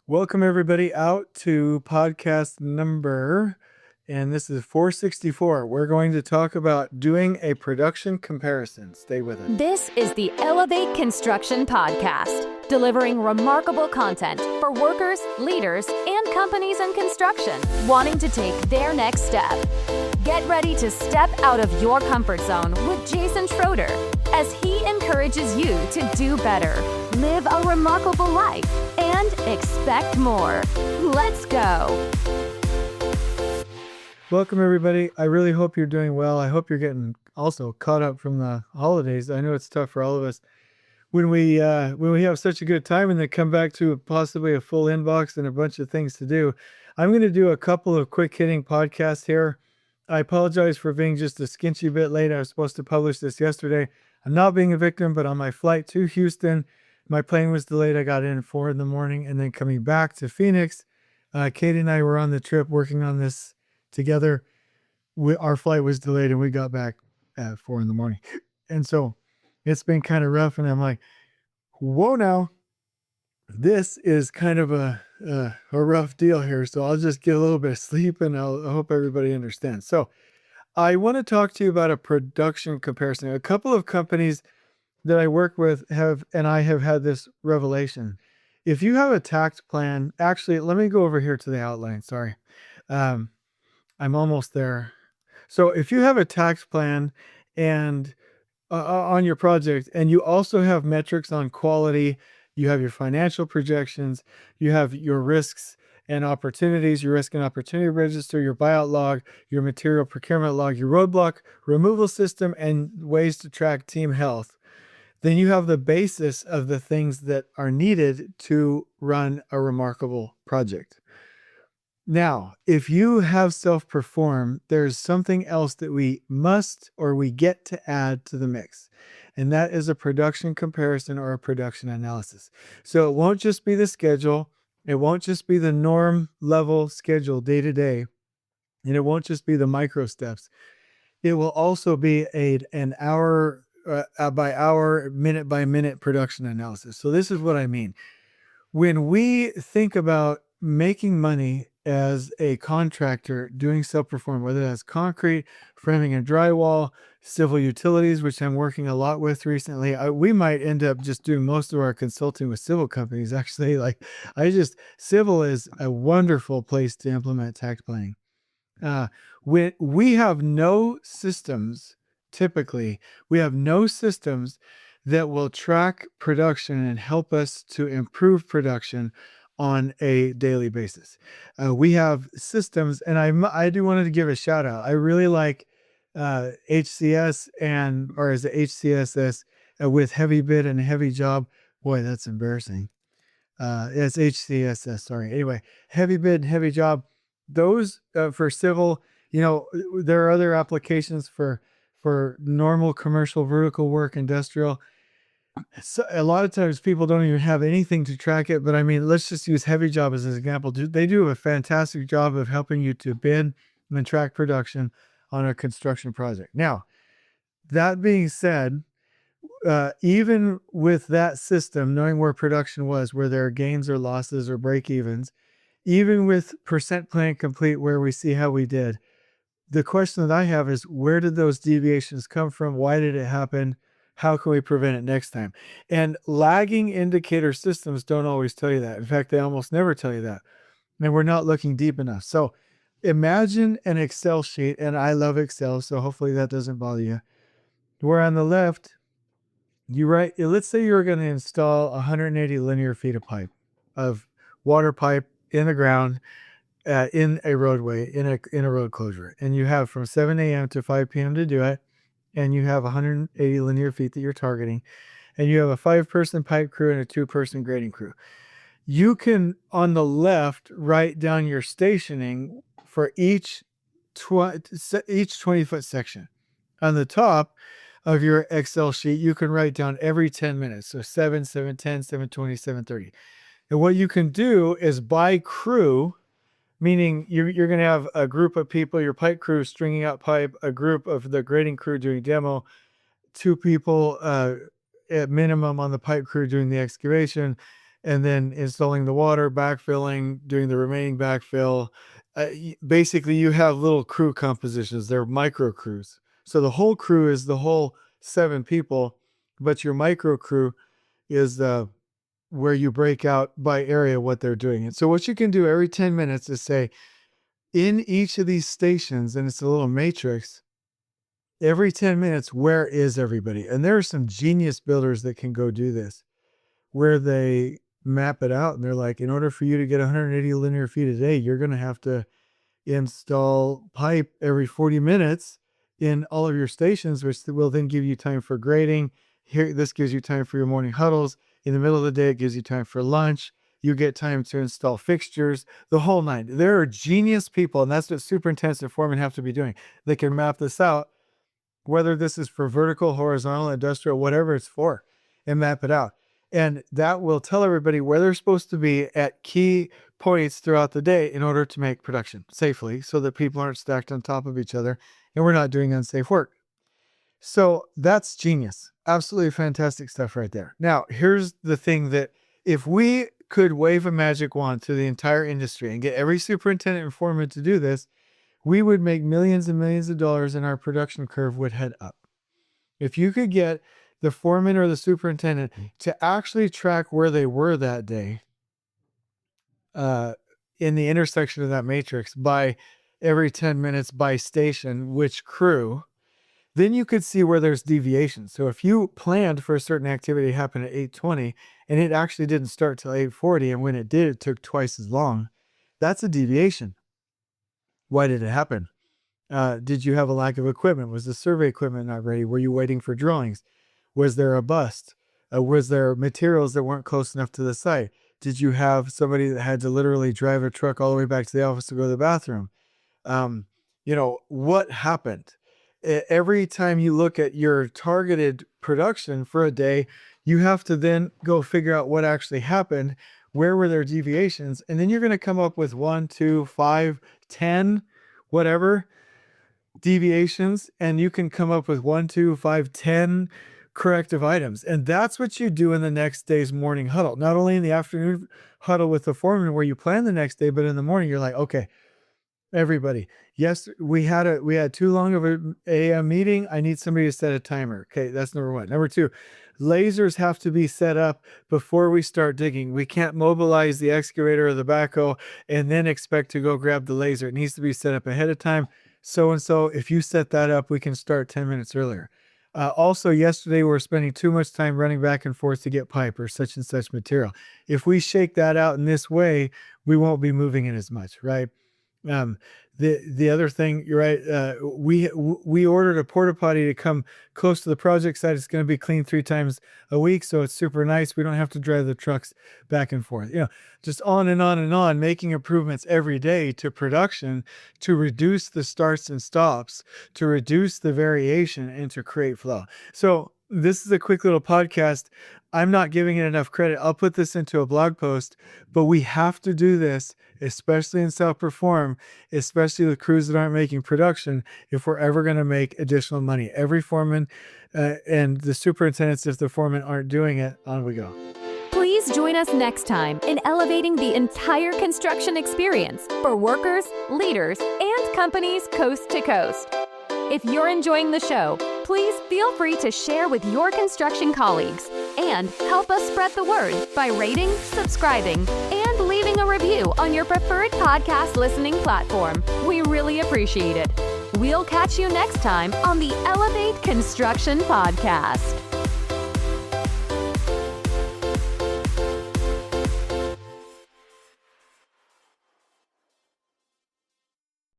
Welcome everybody out to podcast number, and this is 464. We're going to talk about doing a production comparison. Stay with us. This is the Elevate Construction Podcast, delivering remarkable content for workers, leaders, and companies in construction wanting to take their next step. Get ready to step out of your comfort zone with Jason Schroeder as he encourages you to do better, live a remarkable life, and expect more. Let's go. Welcome everybody. I really hope you're doing well. I hope you're getting also caught up from the holidays. I know it's tough for all of us when we have such a good time and then come back to possibly a full inbox and a bunch of things to do. I'm going to do a couple of quick hitting podcasts here. I apologize for being just a skinchy bit late. I was supposed to publish this yesterday. I'm not being a victim, but on my flight to Houston, my plane was delayed. I got in at 4 a.m. and then coming back to Phoenix, Katie and I were on the trip working on this together. Our flight was delayed and we got back at 4 a.m. And so it's been kind of rough. And I'm like, whoa, now this is kind of a rough deal here. So I'll just get a little bit of sleep and I hope everybody understands. So I want to talk to you about a production comparison. A couple of companies that I work with have had this revelation. If you have a Takt plan, actually, let me go over here to the outline. Sorry. I'm almost there. So if you have a Takt plan and on your project, and you also have metrics on quality, you have your financial projections, you have your risks and opportunities, your risk and opportunity register, your buyout log, your material procurement log, your roadblock removal system, and ways to track team health, then you have the basis of the things that are needed to run a remarkable project. Now, if you have self-perform, there's something else that we must or we get to add to the mix, and that is a production comparison or a production analysis. So it won't just be the schedule, it won't just be the norm level schedule day to day, and it won't just be the micro steps. It will also be an hour by hour, minute by minute production analysis. So this is what I mean. When we think about making money as a contractor doing self-perform, whether that's concrete, framing and drywall, civil utilities, which I'm working a lot with recently, we might end up just doing most of our consulting with civil companies. Actually, civil is a wonderful place to implement Takt planning. When we have no systems, typically, we have no systems that will track production and help us to improve production on a daily basis. We have systems, and I do wanted to give a shout out. I really like HCS or is it HCSS with heavy bid and heavy job. Boy, that's embarrassing. It's HCSS, sorry. Anyway, heavy bid and heavy job. Those for civil, there are other applications for normal commercial vertical work, industrial. So a lot of times people don't even have anything to track it, but I mean, let's just use heavy job as an example. They do a fantastic job of helping you to bid and track production on a construction project. Now, that being said, even with that system, knowing where production was, where there are gains or losses or break evens, even with percent plan complete where we see how we did, the question that I have is, where did those deviations come from? Why did it happen? How can we prevent it next time? And lagging indicator systems don't always tell you that. In fact, they almost never tell you that. And we're not looking deep enough. So imagine an Excel sheet, and I love Excel, so hopefully that doesn't bother you. Where on the left, let's say you're going to install 180 linear feet of pipe, of water pipe in the ground, in a roadway, in a road closure. And you have from 7 a.m. to 5 p.m. to do it. And you have 180 linear feet that you're targeting, and you have a 5-person pipe crew and a 2-person grading crew. You can, on the left, write down your stationing for each 20-foot section. On the top of your Excel sheet, you can write down every 10 minutes. So 7, 7:10, 7:20, 7:30. And what you can do is by crew, meaning you're going to have a group of people, your pipe crew stringing out pipe, a group of the grading crew doing demo, 2 people at minimum on the pipe crew doing the excavation, and then installing the water, backfilling, doing the remaining backfill. Basically, you have little crew compositions. They're micro crews. So the whole crew is the whole 7 people, but your micro crew is where you break out by area what they're doing. And so what you can do every 10 minutes is say, in each of these stations, and it's a little matrix, every 10 minutes, where is everybody? And there are some genius builders that can go do this, where they map it out and they're like, in order for you to get 180 linear feet a day, you're going to have to install pipe every 40 minutes in all of your stations, which will then give you time for grading. Here, this gives you time for your morning huddles. In the middle of the day, it gives you time for lunch. You get time to install fixtures, the whole nine. There are genius people, and that's what superintendents and foremen have to be doing. They can map this out, whether this is for vertical, horizontal, industrial, whatever it's for, and map it out. And that will tell everybody where they're supposed to be at key points throughout the day in order to make production safely so that people aren't stacked on top of each other and we're not doing unsafe work. So that's genius. Absolutely fantastic stuff right there. Now, here's the thing that if we could wave a magic wand to the entire industry and get every superintendent and foreman to do this, we would make millions and millions of dollars and our production curve would head up. If you could get the foreman or the superintendent to actually track where they were that day in the intersection of that matrix by every 10 minutes by station, which crew, then you could see where there's deviations. So if you planned for a certain activity to happen at 8:20 and it actually didn't start till 8:40, and when it did, it took twice as long, that's a deviation. Why did it happen? Did you have a lack of equipment? Was the survey equipment not ready? Were you waiting for drawings? Was there a bust? Was there materials that weren't close enough to the site? Did you have somebody that had to literally drive a truck all the way back to the office to go to the bathroom? What happened? Every time you look at your targeted production for a day, you have to then go figure out what actually happened. Where were there deviations? And then you're going to come up with 1, 2, 5, 10, whatever deviations. And you can come up with 1, 2, 5, 10 corrective items. And that's what you do in the next day's morning huddle. Not only in the afternoon huddle with the foreman where you plan the next day, but in the morning, you're like, okay, everybody, yes, we had too long of an AM meeting. I need somebody to set a timer. Okay, that's number one. Number two, lasers have to be set up before we start digging. We can't mobilize the excavator or the backhoe and then expect to go grab the laser. It needs to be set up ahead of time. So if you set that up, we can start 10 minutes earlier. Also, yesterday we were spending too much time running back and forth to get pipe or such and such material. If we shake that out in this way, we won't be moving in as much, right? The other thing, you're right. We ordered a porta potty to come close to the project site. It's going to be cleaned 3 times a week. So it's super nice. We don't have to drive the trucks back and forth, just on and on and on, making improvements every day to production to reduce the starts and stops, to reduce the variation and to create flow. So this is a quick little podcast. I'm not giving it enough credit. I'll put this into a blog post, but we have to do this, especially in self-perform, especially with crews that aren't making production, if we're ever going to make additional money. Every foreman and the superintendents, if the foremen aren't doing it, on we go. Please join us next time in elevating the entire construction experience for workers, leaders, and companies coast to coast. If you're enjoying the show, please feel free to share with your construction colleagues and help us spread the word by rating, subscribing, and leaving a review on your preferred podcast listening platform. We really appreciate it. We'll catch you next time on the Elevate Construction Podcast.